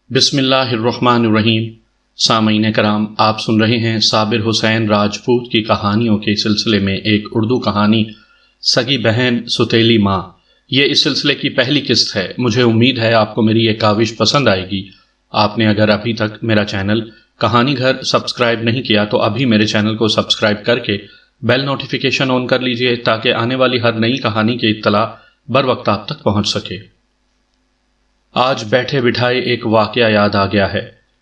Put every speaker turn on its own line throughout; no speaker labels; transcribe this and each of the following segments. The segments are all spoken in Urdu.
بسم اللہ الرحمن الرحیم۔ سامعین کرام، آپ سن رہے ہیں صابر حسین راجپوت کی کہانیوں کے سلسلے میں ایک اردو کہانی سگی بہن ستیلی ماں۔ یہ اس سلسلے کی پہلی قسط ہے۔ مجھے امید ہے آپ کو میری یہ کاوش پسند آئے گی۔ آپ نے اگر ابھی تک میرا چینل کہانی گھر سبسکرائب نہیں کیا تو ابھی میرے چینل کو سبسکرائب کر کے بیل نوٹیفیکیشن آن کر لیجئے تاکہ آنے والی ہر نئی کہانی کی اطلاع بر وقت آپ تک پہنچ سکے۔ آج بیٹھے بٹھائے ایک واقعہ یاد آ گیا ہے۔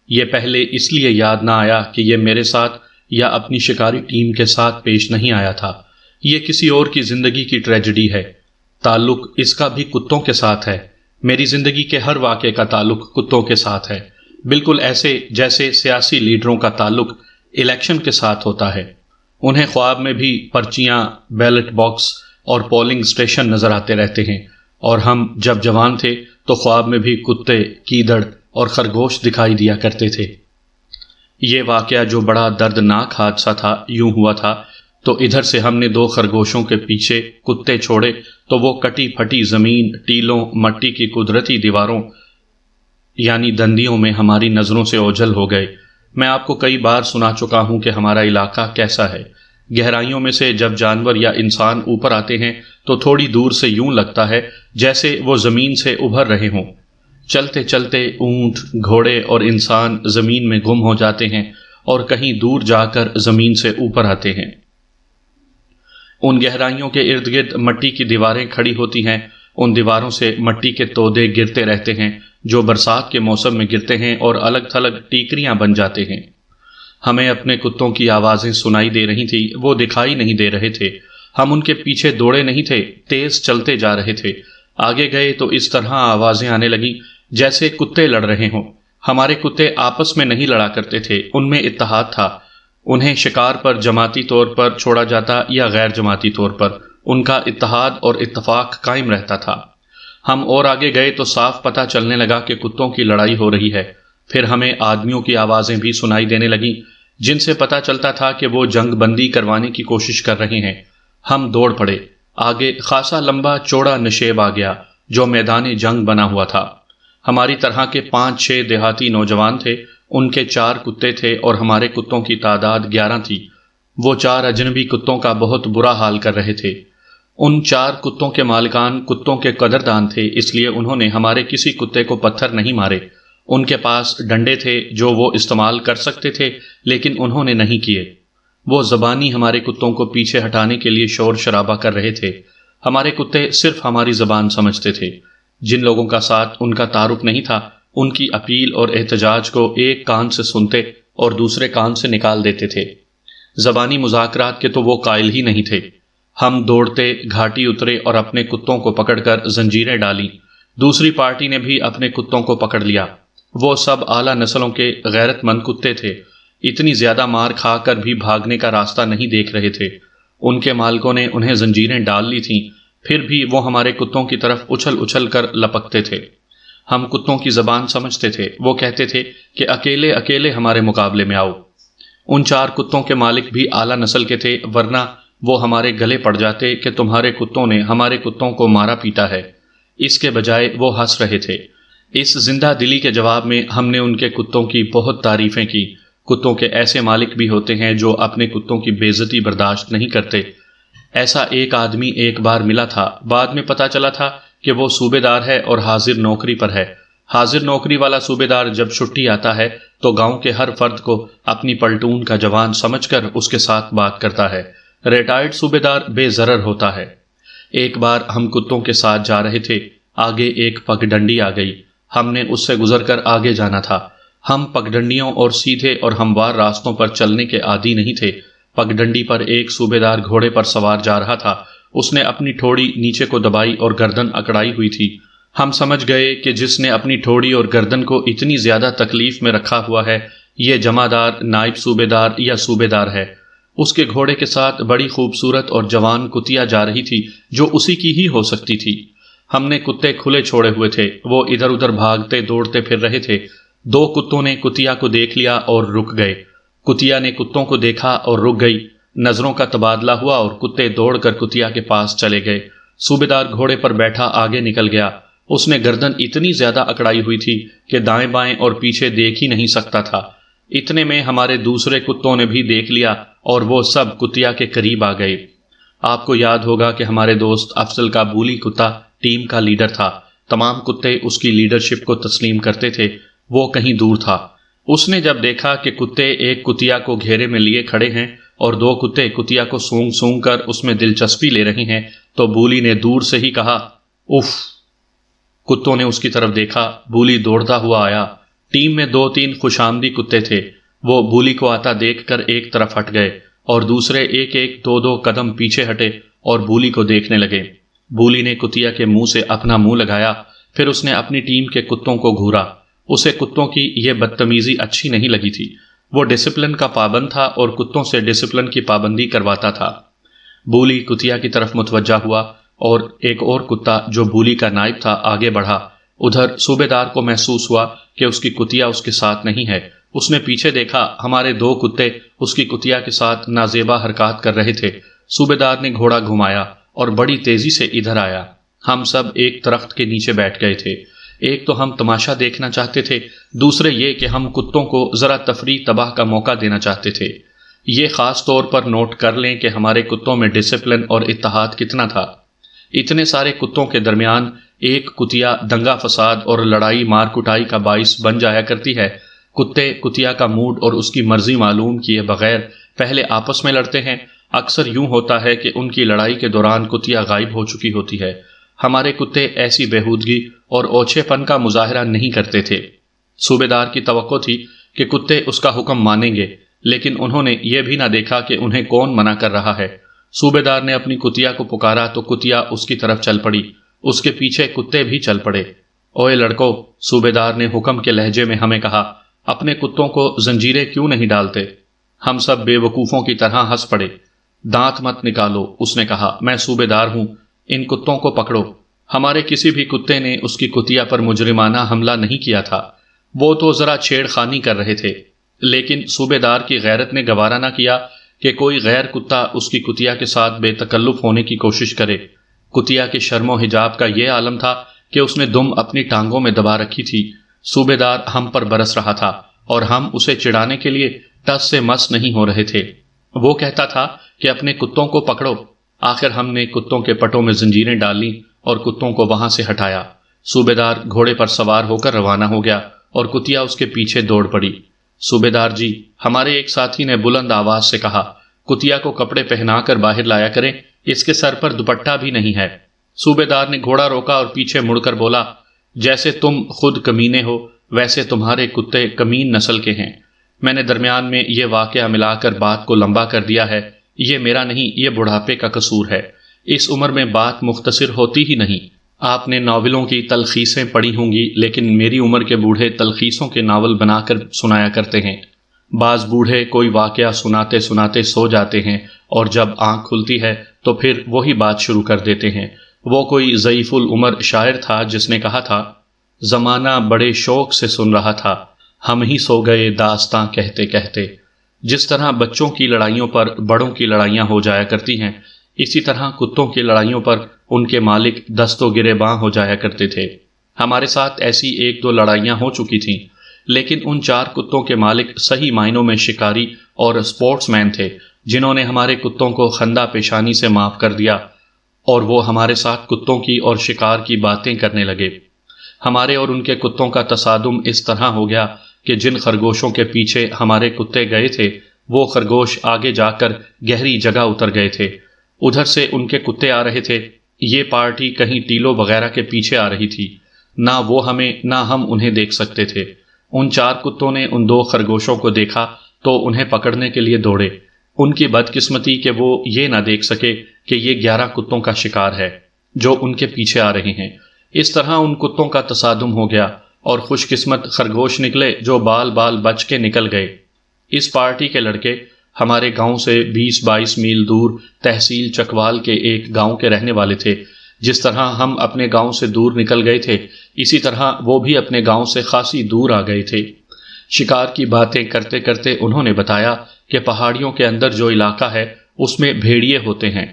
یہ پہلے اس لیے یاد نہ آیا کہ یہ میرے ساتھ یا اپنی شکاری ٹیم کے ساتھ پیش نہیں آیا تھا۔ یہ کسی اور کی زندگی کی ٹریجڈی ہے۔ تعلق اس کا بھی کتوں کے ساتھ ہے۔ میری زندگی کے ہر واقعے کا تعلق کتوں کے ساتھ ہے، بالکل ایسے جیسے سیاسی لیڈروں کا تعلق الیکشن کے ساتھ ہوتا ہے۔ انہیں خواب میں بھی پرچیاں، بیلٹ باکس اور پولنگ سٹیشن نظر آتے رہتے ہیں، اور ہم جب جوان تھے تو خواب میں بھی کتے، کیدڑ اور خرگوش دکھائی دیا کرتے تھے۔ یہ واقعہ جو بڑا دردناک حادثہ تھا، یوں ہوا تھا تو ادھر سے ہم نے 2 خرگوشوں کے پیچھے کتے چھوڑے تو وہ کٹی پھٹی زمین، ٹیلوں، مٹی کی قدرتی دیواروں یعنی دندیوں میں ہماری نظروں سے اوجھل ہو گئے۔ میں آپ کو کئی بار سنا چکا ہوں کہ ہمارا علاقہ کیسا ہے۔ گہرائیوں میں سے جب جانور یا انسان اوپر آتے ہیں تو تھوڑی دور سے یوں لگتا ہے جیسے وہ زمین سے ابھر رہے ہوں۔ چلتے چلتے اونٹ، گھوڑے اور انسان زمین میں گم ہو جاتے ہیں اور کہیں دور جا کر زمین سے اوپر آتے ہیں۔ ان گہرائیوں کے ارد گرد مٹی کی دیواریں کھڑی ہوتی ہیں۔ ان دیواروں سے مٹی کے تودے گرتے رہتے ہیں جو برسات کے موسم میں گرتے ہیں اور الگ تھلگ ٹیکریاں بن جاتے ہیں۔ ہمیں اپنے کتوں کی آوازیں سنائی دے رہی تھی، وہ دکھائی نہیں دے رہے تھے۔ ہم ان کے پیچھے دوڑے نہیں تھے، تیز چلتے جا رہے تھے۔ آگے گئے تو اس طرح آوازیں آنے لگیں جیسے کتے لڑ رہے ہوں۔ ہمارے کتے آپس میں نہیں لڑا کرتے تھے، ان میں اتحاد تھا۔ انہیں شکار پر جماعتی طور پر چھوڑا جاتا یا غیر جماعتی طور پر، ان کا اتحاد اور اتفاق قائم رہتا تھا۔ ہم اور آگے گئے تو صاف پتہ چلنے لگا کہ کتوں کی لڑائی ہو رہی ہے۔ پھر ہمیں آدمیوں کی آوازیں بھی سنائی دینے لگیں جن سے پتہ چلتا تھا کہ وہ جنگ بندی کروانے کی کوشش کر رہے ہیں۔ ہم دوڑ پڑے۔ آگے خاصا لمبا چوڑا نشیب آ گیا جو میدان جنگ بنا ہوا تھا۔ ہماری طرح کے 5-6 دیہاتی نوجوان تھے، ان کے 4 کتے تھے اور ہمارے کتوں کی تعداد 11 تھی۔ وہ 4 اجنبی کتوں کا بہت برا حال کر رہے تھے۔ ان 4 کتوں کے مالکان کتوں کے قدردان تھے، اس لیے انہوں نے ہمارے کسی کتے کو پتھر نہیں مارے۔ ان کے پاس ڈنڈے تھے جو وہ استعمال کر سکتے تھے لیکن انہوں نے نہیں کیے۔ وہ زبانی ہمارے کتوں کو پیچھے ہٹانے کے لیے شور شرابہ کر رہے تھے۔ ہمارے کتے صرف ہماری زبان سمجھتے تھے۔ جن لوگوں کا ساتھ ان کا تعارف نہیں تھا، ان کی اپیل اور احتجاج کو ایک کان سے سنتے اور دوسرے کان سے نکال دیتے تھے۔ زبانی مذاکرات کے تو وہ قائل ہی نہیں تھے۔ ہم دوڑتے گھاٹی اترے اور اپنے کتوں کو پکڑ کر زنجیریں ڈالیں۔ دوسری پارٹی نے بھی اپنے کتوں کو پکڑ لیا۔ وہ سب اعلیٰ نسلوں کے غیرت مند کتے تھے، اتنی زیادہ مار کھا کر بھی بھاگنے کا راستہ نہیں دیکھ رہے تھے۔ ان کے مالکوں نے انہیں زنجیریں ڈال لی تھیں، پھر بھی وہ ہمارے کتوں کی طرف اچھل اچھل کر لپکتے تھے۔ ہم کتوں کی زبان سمجھتے تھے۔ وہ کہتے تھے کہ اکیلے اکیلے ہمارے مقابلے میں آؤ۔ ان 4 کتوں کے مالک بھی اعلیٰ نسل کے تھے، ورنہ وہ ہمارے گلے پڑ جاتے کہ تمہارے کتوں نے ہمارے کتوں کو مارا پیٹا ہے۔ اس کے بجائے وہ ہنس رہے تھے۔ اس زندہ دلی کے جواب میں ہم نے ان کے کتوں کی بہت تعریفیں کی۔ کتوں کے ایسے مالک بھی ہوتے ہیں جو اپنے کتوں کی بے عزتی برداشت نہیں کرتے۔ ایسا ایک آدمی ایک بار ملا تھا، بعد میں پتہ چلا تھا کہ وہ صوبے دار ہے اور حاضر نوکری پر ہے۔ حاضر نوکری والا صوبے دار جب چھٹی آتا ہے تو گاؤں کے ہر فرد کو اپنی پلٹون کا جوان سمجھ کر اس کے ساتھ بات کرتا ہے۔ ریٹائرڈ صوبے دار بے ضرر ہوتا ہے۔ ایک بار ہم کتوں کے ساتھ جا رہے تھے، آگے ایک پگڈنڈی آ گئی۔ ہم نے اس سے گزر کر آگے جانا تھا۔ ہم پگڈنڈیوں اور سیدھے اور ہموار راستوں پر چلنے کے عادی نہیں تھے۔ پگڈنڈی پر ایک صوبے دار گھوڑے پر سوار جا رہا تھا۔ اس نے اپنی ٹھوڑی نیچے کو دبائی اور گردن اکڑائی ہوئی تھی۔ ہم سمجھ گئے کہ جس نے اپنی ٹھوڑی اور گردن کو اتنی زیادہ تکلیف میں رکھا ہوا ہے، یہ جمعدار، نائب صوبے دار یا صوبے دار ہے۔ اس کے گھوڑے کے ساتھ بڑی خوبصورت اور جوان کتیا جا رہی تھی جو اسی کی ہی ہو سکتی تھی۔ ہم نے کتے کھلے چھوڑے ہوئے تھے، وہ ادھر ادھر بھاگتے دوڑتے پھر رہے تھے۔ 2 کتوں نے کتیا کو دیکھ لیا اور رک گئے۔ کتیا نے کتوں کو دیکھا اور رک گئی۔ نظروں کا تبادلہ ہوا اور کتے دوڑ کر کتیا کے پاس چلے گئے۔ صوبے دار گھوڑے پر بیٹھا آگے نکل گیا۔ اس نے گردن اتنی زیادہ اکڑائی ہوئی تھی کہ دائیں بائیں اور پیچھے دیکھ ہی نہیں سکتا تھا۔ اتنے میں ہمارے دوسرے کتوں نے بھی دیکھ لیا اور وہ سب کتیا کے قریب آ گئے۔ آپ کو یاد ہوگا کہ ہمارے دوست افضل کا بولی کتا ٹیم کا لیڈر تھا۔ تمام کتے اس کی لیڈرشپ کو تسلیم کرتے تھے۔ وہ کہیں دور تھا۔ اس نے جب دیکھا کہ کتے ایک کتیا کو گھیرے میں لیے کھڑے ہیں اور دو کتے کتیا کو سونگ سونگ کر اس میں دلچسپی لے رہے ہیں تو بولی نے دور سے ہی کہا، اف۔ کتوں نے اس کی طرف دیکھا۔ بولی دوڑتا ہوا آیا۔ ٹیم میں 2-3 خوش آمدی کتے تھے۔ وہ بولی کو آتا دیکھ کر ایک طرف ہٹ گئے اور دوسرے ایک ایک 2-2 قدم پیچھے ہٹے اور بولی کو دیکھنے لگے۔ بولی نے کتیا کے منہ سے اپنا منہ لگایا، پھر اس نے اپنی ٹیم کے کتوں کو گھورا۔ اسے کتوں کی یہ بدتمیزی اچھی نہیں لگی تھی۔ وہ ڈسپلن کا پابند تھا اور کتوں سے ڈسپلن کی پابندی کرواتا تھا۔ بولی کتیا کی طرف متوجہ ہوا اور ایک اور کتا جو بولی کا نائب تھا آگے بڑھا۔ ادھر صوبے دار کو محسوس ہوا کہ اس کی کتیا اس کے ساتھ نہیں ہے۔ اس نے پیچھے دیکھا، ہمارے 2 کتے اس کی کتیا کے ساتھ نازیبا حرکات کر رہے تھے۔ صوبے دار نے گھوڑا گھمایا اور بڑی تیزی سے ادھر آیا۔ ہم سب ایک درخت کے نیچے بیٹھ گئے تھے۔ ایک تو ہم تماشا دیکھنا چاہتے تھے، دوسرے یہ کہ ہم کتوں کو ذرا تفریح تباہ کا موقع دینا چاہتے تھے۔ یہ خاص طور پر نوٹ کر لیں کہ ہمارے کتوں میں ڈسپلن اور اتحاد کتنا تھا۔ اتنے سارے کتوں کے درمیان ایک کتیا دنگا فساد اور لڑائی مار کٹائی کا باعث بن جایا کرتی ہے۔ کتے کتیا کا موڈ اور اس کی مرضی معلوم کیے بغیر پہلے آپس میں لڑتے ہیں۔ اکثر یوں ہوتا ہے کہ ان کی لڑائی کے دوران کتیا غائب ہو چکی ہوتی ہے۔ ہمارے کتے ایسی بےہودگی اور اوچھے پن کا مظاہرہ نہیں کرتے تھے۔ صوبے دار کی توقع تھی کہ کتے اس کا حکم مانیں گے، لیکن انہوں نے یہ بھی نہ دیکھا کہ انہیں کون منع کر رہا ہے۔ صوبے دار نے اپنی کتیا کو پکارا تو کتیا اس کی طرف چل پڑی۔ اس کے پیچھے کتے بھی چل پڑے۔ اوے لڑکو، صوبے دار نے حکم کے لہجے میں ہمیں کہا، اپنے کتوں کو زنجیریں کیوں نہیں ڈالتے؟ ہم سب بے وقوفوں کی طرح ہنس پڑے۔ دانت مت نکالو، اس نے کہا، میں صوبے دار ہوں، ان کتوں کو پکڑو۔ ہمارے کسی بھی کتے نے اس کی کتیا پر مجرمانہ حملہ نہیں کیا تھا۔ وہ تو ذرا چھیڑ خانی کر رہے تھے، لیکن صوبے دار کی غیرت نے گوارا نہ کیا کہ کوئی غیر کتا اس کی کتیا کے ساتھ بے تکلف ہونے کی کوشش کرے۔ کتیا کے شرم و حجاب کا یہ عالم تھا کہ اس نے دم اپنی ٹانگوں میں دبا رکھی تھی۔ صوبے دار ہم پر برس رہا تھا اور ہم اسے چڑھانے کے لیے ٹس سے مس نہیں ہو رہے تھے۔ وہ کہتا تھا کہ اپنے کتوں کو پکڑو۔ آخر ہم نے کتوں کے پٹوں میں زنجیریں ڈالیں اور کتوں کو وہاں سے ہٹایا۔ صوبے دار گھوڑے پر سوار ہو کر روانہ ہو گیا اور کتیا اس کے پیچھے دوڑ پڑی۔ صوبے دار جی، ہمارے ایک ساتھی نے بلند آواز سے کہا، کتیا کو کپڑے پہنا کر باہر لایا کریں، اس کے سر پر دوپٹہ بھی نہیں ہے۔ صوبے دار نے گھوڑا روکا اور پیچھے مڑ کر بولا، جیسے تم خود کمینے ہو ویسے تمہارے کتے کمین نسل کے ہیں۔ میں نے درمیان میں یہ واقعہ ملا کر بات کو لمبا کر دیا ہے۔ یہ میرا نہیں، یہ بڑھاپے کا قصور ہے۔ اس عمر میں بات مختصر ہوتی ہی نہیں۔ آپ نے ناولوں کی تلخیصیں پڑھی ہوں گی، لیکن میری عمر کے بوڑھے تلخیصوں کے ناول بنا کر سنایا کرتے ہیں۔ بعض بوڑھے کوئی واقعہ سناتے سناتے سو جاتے ہیں اور جب آنکھ کھلتی ہے تو پھر وہی بات شروع کر دیتے ہیں۔ وہ کوئی ضعیف العمر شاعر تھا جس نے کہا تھا، زمانہ بڑے شوق سے سن رہا تھا، ہم ہی سو گئے داستاں کہتے کہتے۔ جس طرح بچوں کی لڑائیوں پر بڑوں کی لڑائیاں ہو جایا کرتی ہیں، اسی طرح کتوں کی لڑائیوں پر ان کے مالک دست و گریباں ہو جایا کرتے تھے۔ ہمارے ساتھ ایسی 1-2 لڑائیاں ہو چکی تھیں، لیکن ان 4 کتوں کے مالک صحیح معنوں میں شکاری اور سپورٹس مین تھے، جنہوں نے ہمارے کتوں کو خندہ پیشانی سے معاف کر دیا اور وہ ہمارے ساتھ کتوں کی اور شکار کی باتیں کرنے لگے۔ ہمارے اور ان کے کتوں کا تصادم اس طرح ہو گیا کہ جن خرگوشوں کے پیچھے ہمارے کتے گئے تھے وہ خرگوش آگے جا کر گہری جگہ اتر گئے تھے۔ ادھر سے ان کے کتے آ رہے تھے۔ یہ پارٹی کہیں ٹیلوں وغیرہ کے پیچھے آ رہی تھی۔ نہ وہ ہمیں نہ ہم انہیں دیکھ سکتے تھے۔ ان 4 کتوں نے ان 2 خرگوشوں کو دیکھا تو انہیں پکڑنے کے لیے دوڑے۔ ان کی بدقسمتی کہ وہ یہ نہ دیکھ سکے کہ یہ 11 کتوں کا شکار ہے جو ان کے پیچھے آ رہے ہیں۔ اس طرح ان کتوں کا تصادم ہو گیا اور خوش قسمت خرگوش نکلے جو بال بال بچ کے نکل گئے۔ اس پارٹی کے لڑکے ہمارے گاؤں سے 20-22 میل دور تحصیل چکوال کے ایک گاؤں کے رہنے والے تھے۔ جس طرح ہم اپنے گاؤں سے دور نکل گئے تھے، اسی طرح وہ بھی اپنے گاؤں سے خاصی دور آ گئے تھے۔ شکار کی باتیں کرتے کرتے انہوں نے بتایا کہ پہاڑیوں کے اندر جو علاقہ ہے اس میں بھیڑیے ہوتے ہیں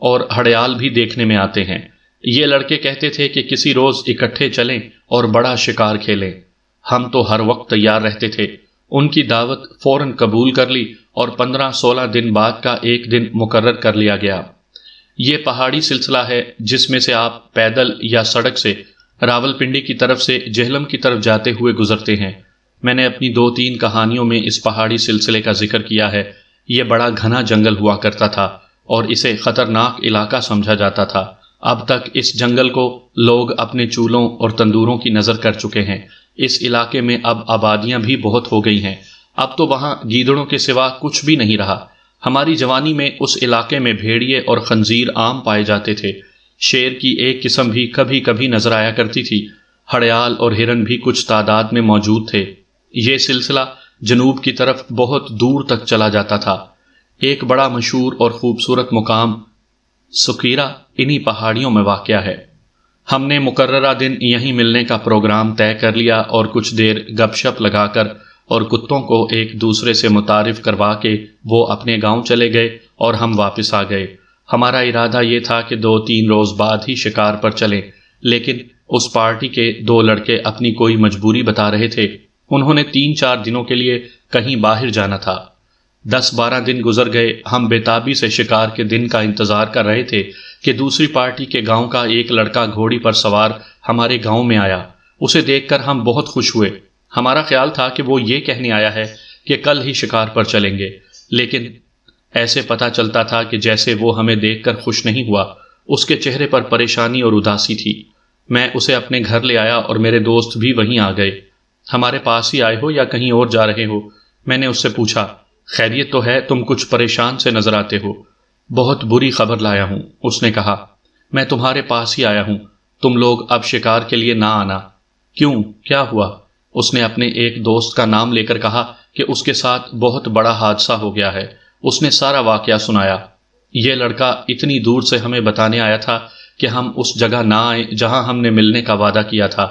اور ہڑیال بھی دیکھنے میں آتے ہیں۔ یہ لڑکے کہتے تھے کہ کسی روز اکٹھے چلیں اور بڑا شکار کھیلیں۔ ہم تو ہر وقت تیار رہتے تھے۔ ان کی دعوت فوراً قبول کر لی اور 15-16 دن بعد کا ایک دن مقرر کر لیا گیا۔ یہ پہاڑی سلسلہ ہے جس میں سے آپ پیدل یا سڑک سے راولپنڈی کی طرف سے جہلم کی طرف جاتے ہوئے گزرتے ہیں۔ میں نے اپنی 2-3 کہانیوں میں اس پہاڑی سلسلے کا ذکر کیا ہے۔ یہ بڑا گھنا جنگل ہوا کرتا تھا اور اسے خطرناک علاقہ سمجھا جاتا تھا۔ اب تک اس جنگل کو لوگ اپنے چولہوں اور تندوروں کی نظر کر چکے ہیں۔ اس علاقے میں اب آبادیاں بھی بہت ہو گئی ہیں۔ اب تو وہاں گیدڑوں کے سوا کچھ بھی نہیں رہا۔ ہماری جوانی میں اس علاقے میں بھیڑیے اور خنزیر عام پائے جاتے تھے۔ شیر کی ایک قسم بھی کبھی کبھی نظر آیا کرتی تھی۔ ہڑیال اور ہرن بھی کچھ تعداد میں موجود تھے۔ یہ سلسلہ جنوب کی طرف بہت دور تک چلا جاتا تھا۔ ایک بڑا مشہور اور خوبصورت مقام سکیرا انہی پہاڑیوں میں واقع ہے۔ ہم نے مقررہ دن یہیں ملنے کا پروگرام طے کر لیا اور کچھ دیر گپ شپ لگا کر اور کتوں کو ایک دوسرے سے متعارف کروا کے وہ اپنے گاؤں چلے گئے اور ہم واپس آ گئے۔ ہمارا ارادہ یہ تھا کہ 2-3 روز بعد ہی شکار پر چلیں، لیکن اس پارٹی کے 2 لڑکے اپنی کوئی مجبوری بتا رہے تھے۔ انہوں نے 3-4 دنوں کے لیے کہیں باہر جانا تھا۔ 10-12 دن گزر گئے۔ ہم بےتابی سے شکار کے دن کا انتظار کر رہے تھے کہ دوسری پارٹی کے گاؤں کا ایک لڑکا گھوڑی پر سوار ہمارے گاؤں میں آیا۔ اسے دیکھ کر ہم بہت خوش ہوئے۔ ہمارا خیال تھا کہ وہ یہ کہنے آیا ہے کہ کل ہی شکار پر چلیں گے، لیکن ایسے پتہ چلتا تھا کہ جیسے وہ ہمیں دیکھ کر خوش نہیں ہوا، اس کے چہرے پر پریشانی اور اداسی تھی۔ میں اسے اپنے گھر لے آیا اور میرے دوست بھی وہیں آ گئے۔ ہمارے پاس ہی آئے ہو یا کہیں اور جا رہے ہو؟ میں نے اس سے پوچھا۔ خیریت تو ہے، تم کچھ پریشان سے نظر آتے ہو۔ بہت بری خبر لایا ہوں، اس نے کہا۔ میں تمہارے پاس ہی آیا ہوں، تم لوگ اب شکار کے لیے نہ آنا۔ کیوں، کیا ہوا؟ اس نے اپنے ایک دوست کا نام لے کر کہا کہ اس کے ساتھ بہت بڑا حادثہ ہو گیا ہے۔ اس نے سارا واقعہ سنایا۔ یہ لڑکا اتنی دور سے ہمیں بتانے آیا تھا کہ ہم اس جگہ نہ آئیں جہاں ہم نے ملنے کا وعدہ کیا تھا۔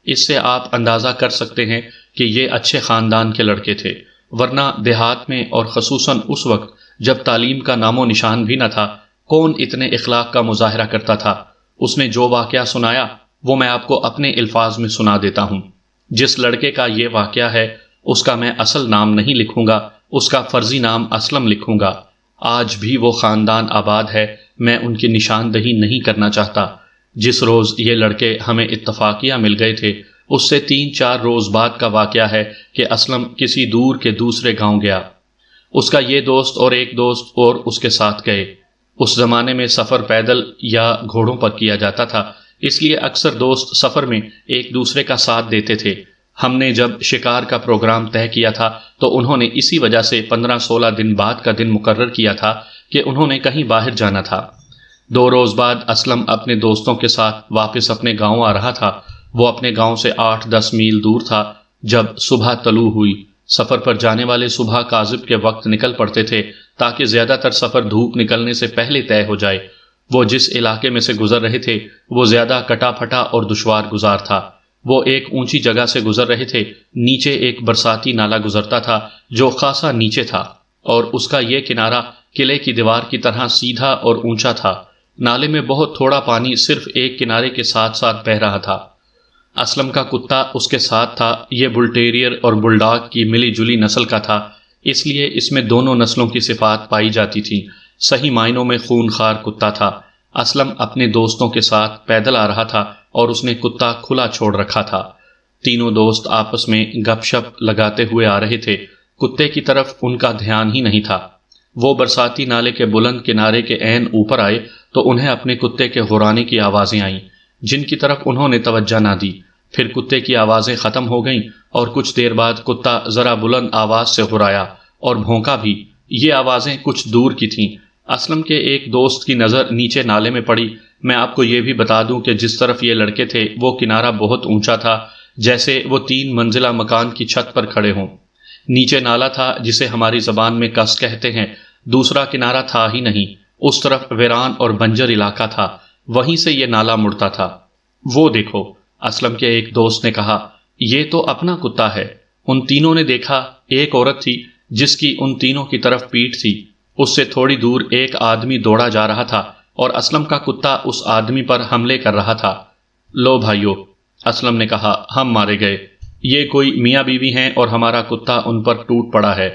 اس سے آپ اندازہ کر سکتے ہیں کہ یہ اچھے خاندان کے لڑکے تھے، ورنہ دیہات میں اور خصوصاً اس وقت جب تعلیم کا نام و نشان بھی نہ تھا، کون اتنے اخلاق کا مظاہرہ کرتا تھا؟ اس نے جو واقعہ سنایا وہ میں آپ کو اپنے الفاظ میں سنا دیتا ہوں۔ جس لڑکے کا یہ واقعہ ہے اس کا میں اصل نام نہیں لکھوں گا، اس کا فرضی نام اسلم لکھوں گا۔ آج بھی وہ خاندان آباد ہے، میں ان کی نشاندہی نہیں کرنا چاہتا۔ جس روز یہ لڑکے ہمیں اتفاقیہ مل گئے تھے، اس سے 3-4 روز بعد کا واقعہ ہے کہ اسلم کسی دور کے دوسرے گاؤں گیا۔ اس کا یہ دوست اور ایک دوست اور اس کے ساتھ گئے۔ اس زمانے میں سفر پیدل یا گھوڑوں پر کیا جاتا تھا، اس لیے اکثر دوست سفر میں ایک دوسرے کا ساتھ دیتے تھے۔ ہم نے جب شکار کا پروگرام طے کیا تھا تو انہوں نے اسی وجہ سے 15-16 دن بعد کا دن مقرر کیا تھا کہ انہوں نے کہیں باہر جانا تھا۔ 2 روز بعد اسلم اپنے دوستوں کے ساتھ واپس اپنے گاؤں آ رہا تھا۔ وہ اپنے گاؤں سے 8-10 میل دور تھا جب صبح طلوع ہوئی۔ سفر پر جانے والے صبح کاذب کے وقت نکل پڑتے تھے تاکہ زیادہ تر سفر دھوپ نکلنے سے پہلے طے ہو جائے۔ وہ جس علاقے میں سے گزر رہے تھے وہ زیادہ کٹا پھٹا اور دشوار گزار تھا۔ وہ ایک اونچی جگہ سے گزر رہے تھے۔ نیچے ایک برساتی نالا گزرتا تھا جو خاصا نیچے تھا اور اس کا یہ کنارہ قلعے کی دیوار کی طرح سیدھا اور اونچا تھا۔ نالے میں بہت تھوڑا پانی صرف ایک کنارے کے ساتھ ساتھ بہہ رہا تھا۔ اسلم کا کتا اس کے ساتھ تھا۔ یہ بل ٹیریئر اور بل ڈاگ کی ملی جلی نسل کا تھا، اس لیے اس میں دونوں نسلوں کی صفات پائی جاتی تھی۔ صحیح معنوں میں خونخوار کتا تھا۔ اسلم اپنے دوستوں کے ساتھ پیدل آ رہا تھا اور اس نے کتا کھلا چھوڑ رکھا تھا۔ تینوں دوست آپس میں گپ شپ لگاتے ہوئے آ رہے تھے۔ کتے کی طرف ان کا دھیان ہی نہیں تھا۔ وہ برساتی نالے کے بلند کنارے کے عین اوپر آئے تو انہیں اپنے کتے کے غرانے کی آوازیں آئیں جن کی طرف انہوں نے توجہ نہ دی۔ پھر کتے کی آوازیں ختم ہو گئیں اور کچھ دیر بعد کتا ذرا بلند آواز سے غرایا اور بھونکا بھی۔ یہ آوازیں کچھ دور کی تھیں۔ اسلم کے ایک دوست کی نظر نیچے نالے میں پڑی۔ میں آپ کو یہ بھی بتا دوں کہ جس طرف یہ لڑکے تھے وہ کنارہ بہت اونچا تھا، جیسے وہ 3 منزلہ مکان کی چھت پر کھڑے ہوں۔ نیچے نالا تھا جسے ہماری زبان میں کس کہتے ہیں، دوسرا کنارہ تھا ہی نہیں۔ اس طرف ویران اور بنجر علاقہ تھا، وہیں سے یہ نالا مڑتا تھا۔ وہ دیکھو، اسلم کے ایک دوست نے کہا، یہ تو اپنا کتا ہے۔ ان تینوں نے دیکھا، ایک عورت تھی جس کی ان تینوں کی طرف پیٹھ تھی۔ اس سے تھوڑی دور ایک آدمی دوڑا جا رہا تھا اور اسلم کا کتا اس آدمی پر حملے کر رہا تھا۔ لو بھائیو، اسلم نے کہا، ہم مارے گئے، یہ کوئی میاں بیوی ہیں اور ہمارا کتا ان پر ٹوٹ پڑا ہے۔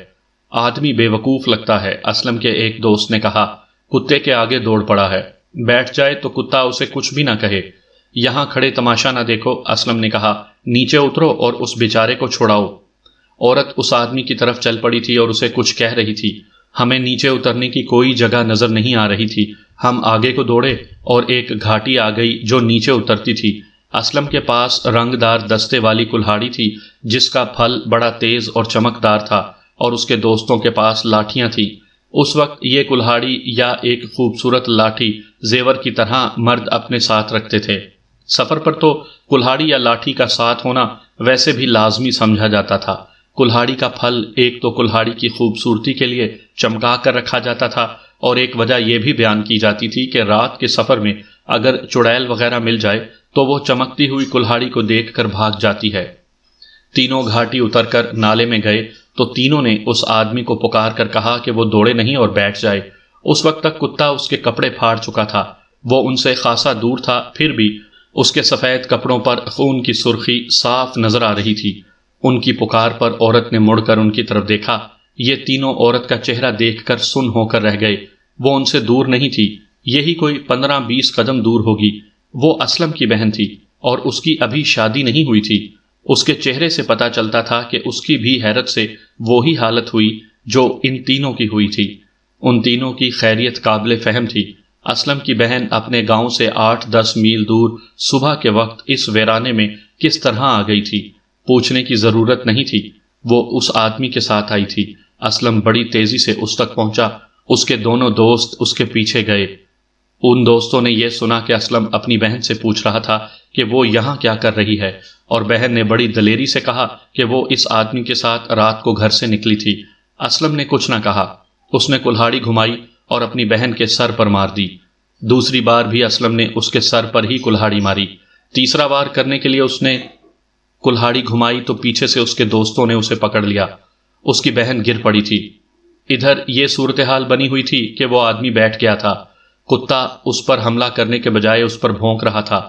آدمی بے وقوف لگتا ہے، اسلم کے ایک دوست نے کہا، کتے کے آگے دوڑ پڑا ہے، بیٹھ جائے تو کتا اسے کچھ بھی نہ کہے، یہاں کھڑے تماشا نہ دیکھو۔ اسلم نے کہا، نیچے اترو اور اس بیچارے کو چھڑاؤ۔ عورت اس آدمی کی طرف چل پڑی تھی اور اسے کچھ کہہ رہی تھی۔ ہمیں نیچے اترنے کی کوئی جگہ نظر نہیں آ رہی تھی، ہم آگے کو دوڑے اور ایک گھاٹی آ گئی جو نیچے اترتی تھی۔ اسلم کے پاس رنگ دار دستے والی کلہاڑی تھی جس کا پھل بڑا تیز اور چمکدار تھا، اور اس کے دوستوں کے پاس لاٹھیاں تھیں۔ اس وقت یہ کلہاڑی یا ایک خوبصورت لاٹھی زیور کی طرح مرد اپنے ساتھ رکھتے تھے۔ سفر پر تو کلہاڑی یا لاٹھی کا ساتھ ہونا ویسے بھی لازمی سمجھا جاتا تھا۔ کلہاڑی کا پھل ایک تو کلہاڑی کی خوبصورتی کے لیے چمکا کر رکھا جاتا تھا، اور ایک وجہ یہ بھی بیان کی جاتی تھی کہ رات کے سفر میں اگر چڑیل وغیرہ مل جائے تو وہ چمکتی ہوئی کلہاڑی کو دیکھ کر بھاگ جاتی ہے۔ تینوں گھاٹی اتر کر نالے میں گئے تو تینوں نے اس آدمی کو پکار کر کہا کہ وہ دوڑے نہیں اور بیٹھ جائے۔ اس وقت تک کتا اس کے کپڑے پھاڑ چکا تھا، وہ ان سے خاصا دور تھا، پھر بھی اس کے سفید کپڑوں پر خون کی سرخی صاف نظر آ رہی تھی۔ ان کی پکار پر عورت نے مڑ کر ان کی طرف دیکھا۔ یہ تینوں عورت کا چہرہ دیکھ کر سن ہو کر رہ گئے۔ وہ ان سے دور نہیں تھی، یہی کوئی 15-20 قدم دور ہوگی۔ وہ اسلم کی بہن تھی اور اس کی ابھی شادی نہیں ہوئی تھی۔ اس کے چہرے سے پتا چلتا تھا کہ اس کی بھی حیرت سے وہی حالت ہوئی جو ان تینوں کی ہوئی تھی۔ ان تینوں کی خیریت قابل فہم تھی۔ اسلم کی بہن اپنے گاؤں سے 8-10 میل دور صبح کے وقت اس ویرانے میں کس طرح آ گئی تھی، پوچھنے کی ضرورت نہیں تھی، وہ اس آدمی کے ساتھ آئی تھی۔ اسلم بڑی تیزی سے اس تک پہنچا، اس کے دونوں دوست اس کے پیچھے گئے۔ ان دوستوں نے یہ سنا کہ اسلم اپنی بہن سے پوچھ رہا تھا کہ وہ یہاں کیا کر رہی ہے، اور بہن نے بڑی دلیری سے کہا کہ وہ اس آدمی کے ساتھ رات کو گھر سے نکلی تھی۔ اسلم نے کچھ نہ کہا، اس نے کلہاڑی گھمائی اور اپنی بہن کے سر پر مار دی۔ دوسری بار بھی اسلم نے اس کے سر پر ہی کلہاڑی ماری۔ تیسرا وار کرنے کے لیے اس نے کلہاڑی گھمائی تو پیچھے سے اس کے دوستوں نے اسے پکڑ لیا۔ اس کی بہن گر پڑی تھی۔ ادھر یہ صورتحال بنی ہوئی تھی کہ وہ آدمی بیٹھ گیا تھا، کتا اس پر حملہ کرنے کے بجائے اس پر بھونک رہا تھا۔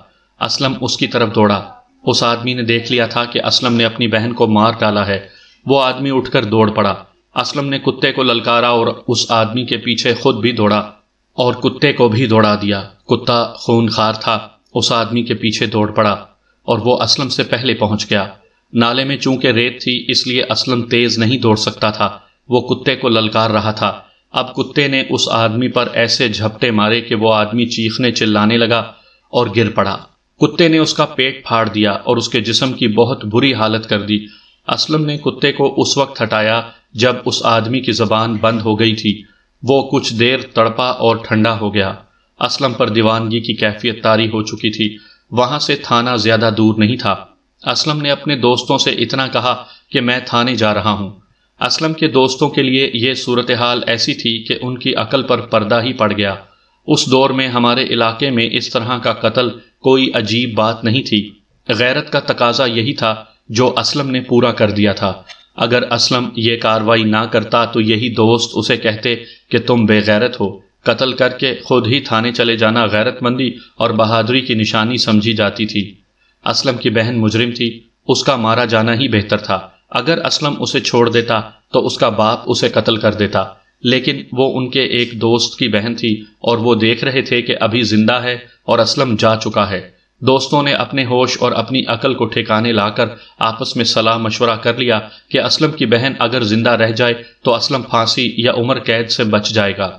اسلم اس کی طرف دوڑا۔ اس آدمی نے دیکھ لیا تھا کہ اسلم نے اپنی بہن کو مار ڈالا ہے۔ وہ آدمی اٹھ کر دوڑ پڑا۔ اسلم نے کتے کو للکارا اور اس آدمی کے پیچھے خود بھی دوڑا اور کتے کو بھی دوڑا دیا۔ کتا خونخوار تھا، اس آدمی کے پیچھے دوڑ پڑا اور وہ اسلم سے پہلے پہنچ گیا۔ نالے میں چونکہ ریت تھی اس لیے اسلم تیز نہیں دوڑ سکتا تھا، وہ کتے کو للکار رہا تھا۔ اب کتے نے اس آدمی پر ایسے جھپٹے مارے کہ وہ آدمی چیخنے چلانے لگا اور گر پڑا۔ کتے نے اس کا پیٹ پھاڑ دیا اور اس کے جسم کی بہت بری حالت کر دی۔ اسلم نے کتے کو اس وقت ہٹایا جب اس آدمی کی زبان بند ہو گئی تھی۔ وہ کچھ دیر تڑپا اور ٹھنڈا ہو گیا۔ اسلم پر دیوانگی کی کیفیت طاری ہو چکی تھی۔ وہاں سے تھانہ زیادہ دور نہیں تھا۔ اسلم نے اپنے دوستوں سے اتنا کہا کہ میں تھانے جا رہا ہوں۔ اسلم کے دوستوں کے لیے یہ صورتحال ایسی تھی کہ ان کی عقل پر پردہ ہی پڑ گیا۔ اس دور میں ہمارے علاقے میں اس طرح کا قتل کوئی عجیب بات نہیں تھی۔ غیرت کا تقاضا یہی تھا جو اسلم نے پورا کر دیا تھا۔ اگر اسلم یہ کارروائی نہ کرتا تو یہی دوست اسے کہتے کہ تم بے غیرت ہو۔ قتل کر کے خود ہی تھانے چلے جانا غیرت مندی اور بہادری کی نشانی سمجھی جاتی تھی۔ اسلم کی بہن مجرم تھی، اس کا مارا جانا ہی بہتر تھا۔ اگر اسلم اسے چھوڑ دیتا تو اس کا باپ اسے قتل کر دیتا، لیکن وہ ان کے ایک دوست کی بہن تھی اور وہ دیکھ رہے تھے کہ ابھی زندہ ہے اور اسلم جا چکا ہے۔ دوستوں نے اپنے ہوش اور اپنی عقل کو ٹھکانے لا کر آپس میں صلاح مشورہ کر لیا کہ اسلم کی بہن اگر زندہ رہ جائے تو اسلم پھانسی یا عمر قید سے بچ جائے گا۔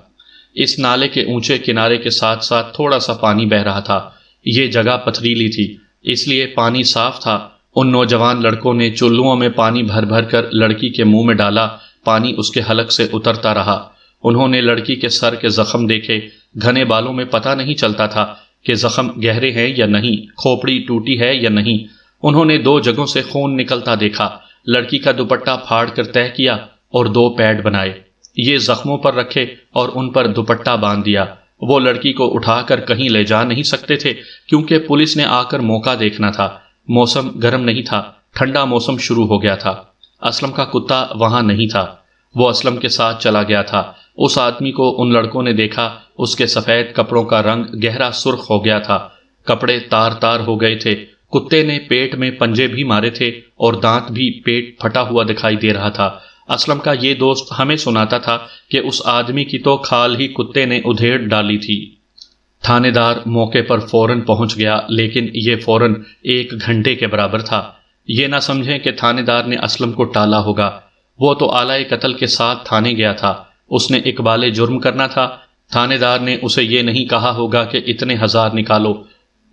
اس نالے کے اونچے کنارے کے ساتھ ساتھ تھوڑا سا پانی بہہ رہا تھا۔ یہ جگہ پتھریلی تھی، اس لیے پانی صاف تھا۔ ان نوجوان لڑکوں نے چلوؤں میں پانی بھر بھر کر لڑکی کے منہ میں ڈالا، پانی اس کے حلق سے اترتا رہا۔ انہوں نے لڑکی کے سر کے زخم دیکھے، گھنے بالوں میں پتہ نہیں چلتا تھا کہ زخم گہرے ہیں یا نہیں، کھوپڑی ٹوٹی ہے یا نہیں۔ انہوں نے 2 جگہوں سے خون نکلتا دیکھا۔ لڑکی کا دوپٹہ پھاڑ کر تہہ کیا اور 2 پیڈ بنائے، یہ زخموں پر رکھے اور ان پر دوپٹہ باندھ دیا۔ وہ لڑکی کو اٹھا کر کہیں لے جا نہیں سکتے تھے کیونکہ پولیس نے آ کر موقع دیکھنا تھا۔ موسم گرم نہیں تھا، ٹھنڈا موسم شروع ہو گیا تھا۔ اسلم کا کتا وہاں نہیں تھا، وہ اسلم کے ساتھ چلا گیا تھا۔ اس آدمی کو ان لڑکوں نے دیکھا اس کے سفید کپڑوں کا رنگ گہرا سرخ ہو گیا تھا، کپڑے تار تار ہو گئے تھے، کتے نے پیٹ میں پنجے بھی مارے تھے اور دانت بھی پیٹ پھٹا ہوا دکھائی دے رہا تھا۔ اسلم کا یہ دوست ہمیں سناتا تھا کہ اس آدمی کی تو کھال ہی کتے نے ادھیڑ ڈالی تھی۔ تھانے دار موقع پر فوراً پہنچ گیا، لیکن یہ فوراً 1 گھنٹے کے برابر تھا۔ یہ نہ سمجھیں کہ تھانے دار نے اسلم کو ٹالا ہوگا، وہ تو آلۂ قتل کے ساتھ تھانے گیا تھا، اس نے اقبال جرم کرنا تھا۔ تھانے دار نے اسے یہ نہیں کہا ہوگا کہ اتنے 1000 نکالو،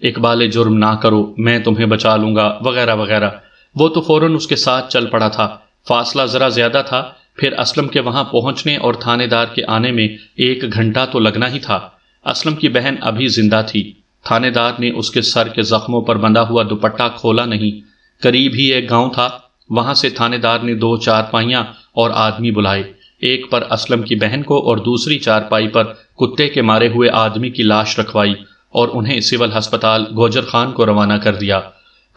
اقبال جرم نہ کرو، میں تمہیں بچا لوں گا وغیرہ وغیرہ۔ وہ تو فوراً اس کے ساتھ چل پڑا تھا۔ فاصلہ ذرا زیادہ تھا، پھر اسلم کے وہاں پہنچنے اور تھانے دار کے آنے میں 1 گھنٹہ تو لگنا ہی تھا۔ اسلم کی بہن ابھی زندہ تھی۔ تھانے دار نے اس کے سر کے زخموں پر بندھا ہوا دوپٹہ کھولا نہیں۔ قریب ہی ایک گاؤں تھا، وہاں سے تھانے دار نے 2 چارپائیاں اور آدمی بلائے، ایک پر اسلم کی بہن کو اور دوسری چارپائی پر کتے کے مارے ہوئے آدمی کی لاش رکھوائی اور انہیں سول ہسپتال گوجر خان کو روانہ کر دیا۔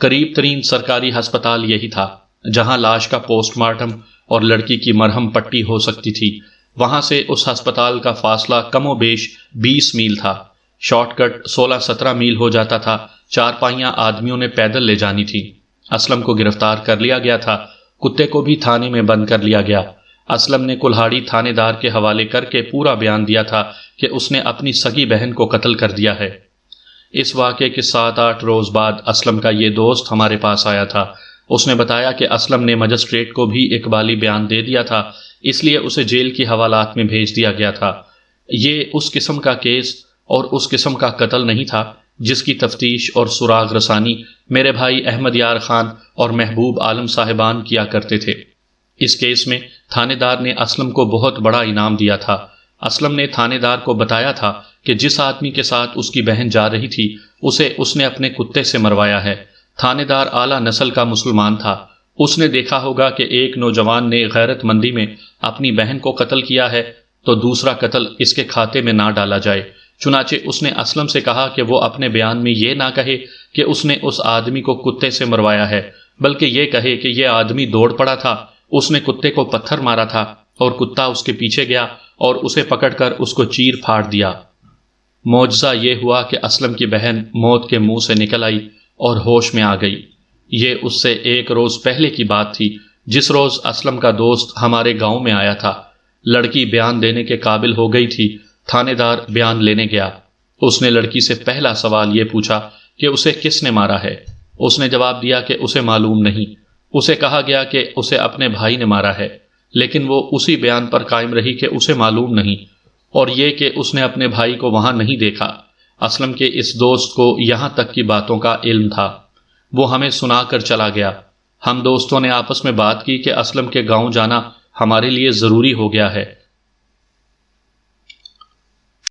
قریب ترین سرکاری ہسپتال یہی تھا جہاں لاش کا پوسٹ مارٹم اور لڑکی کی مرہم پٹی ہو سکتی تھی۔ وہاں سے اس ہسپتال کا فاصلہ کم و بیش 20 میل تھا، شارٹ کٹ 16-17 میل ہو جاتا تھا۔ چارپائیاں آدمیوں نے پیدل لے جانی تھی۔ اسلم کو گرفتار کر لیا گیا تھا، کتے کو بھی تھانے میں بند کر لیا گیا۔ اسلم نے کلہاڑی تھانے دار کے حوالے کر کے پورا بیان دیا تھا کہ اس نے اپنی سگی بہن کو قتل کر دیا ہے۔ اس واقعے کے 7-8 روز بعد اسلم کا یہ دوست ہمارے پاس آیا تھا۔ اس نے بتایا کہ اسلم نے مجسٹریٹ کو بھی اقبالی بیان دے دیا تھا، اس لیے اسے جیل کی حوالات میں بھیج دیا گیا تھا۔ یہ اس قسم کا کیس اور اس قسم کا قتل نہیں تھا جس کی تفتیش اور سراغ رسانی میرے بھائی احمد یار خان اور محبوب عالم صاحبان کیا کرتے تھے۔ اس کیس میں تھانے دار نے اسلم کو بہت بڑا انعام دیا تھا۔ اسلم نے تھانے دار کو بتایا تھا کہ جس آدمی کے ساتھ اس کی بہن جا رہی تھی اسے اس نے اپنے کتے سے مروایا ہے۔ تھانے دار اعلیٰ نسل کا مسلمان تھا، اس نے دیکھا ہوگا کہ ایک نوجوان نے غیرت مندی میں اپنی بہن کو قتل کیا ہے تو دوسرا قتل اس کے کھاتے میں نہ ڈالا جائے۔ چنانچہ اس نے اسلم سے کہا کہ وہ اپنے بیان میں یہ نہ کہے کہ اس نے اس آدمی کو کتے سے مروایا ہے، بلکہ یہ کہے کہ یہ آدمی دوڑ پڑا تھا، اس نے کتے کو پتھر مارا تھا اور کتا اس کے پیچھے گیا اور اسے پکڑ کر اس کو چیر پھاڑ دیا۔ معجزہ یہ ہوا کہ اسلم کی بہن موت کے منہ سے نکل آئی اور ہوش میں آ گئی۔ یہ اس سے 1 روز پہلے کی بات تھی، جس روز اسلم کا دوست ہمارے گاؤں میں آیا تھا۔ لڑکی بیان دینے کے قابل ہو گئی تھی، تھانے دار بیان لینے گیا۔ اس نے لڑکی سے پہلا سوال یہ پوچھا کہ اسے کس نے مارا ہے۔ اس نے جواب دیا کہ اسے معلوم نہیں۔ اسے کہا گیا کہ اسے اپنے بھائی نے مارا ہے، لیکن وہ اسی بیان پر قائم رہی کہ اسے معلوم نہیں، اور یہ کہ اس نے اپنے بھائی کو وہاں نہیں دیکھا۔ اسلم کے اس دوست کو یہاں تک کی باتوں کا علم تھا، وہ ہمیں سنا کر چلا گیا۔ ہم دوستوں نے آپس میں بات کی کہ اسلم کے گاؤں جانا ہمارے لیے ضروری ہو گیا ہے۔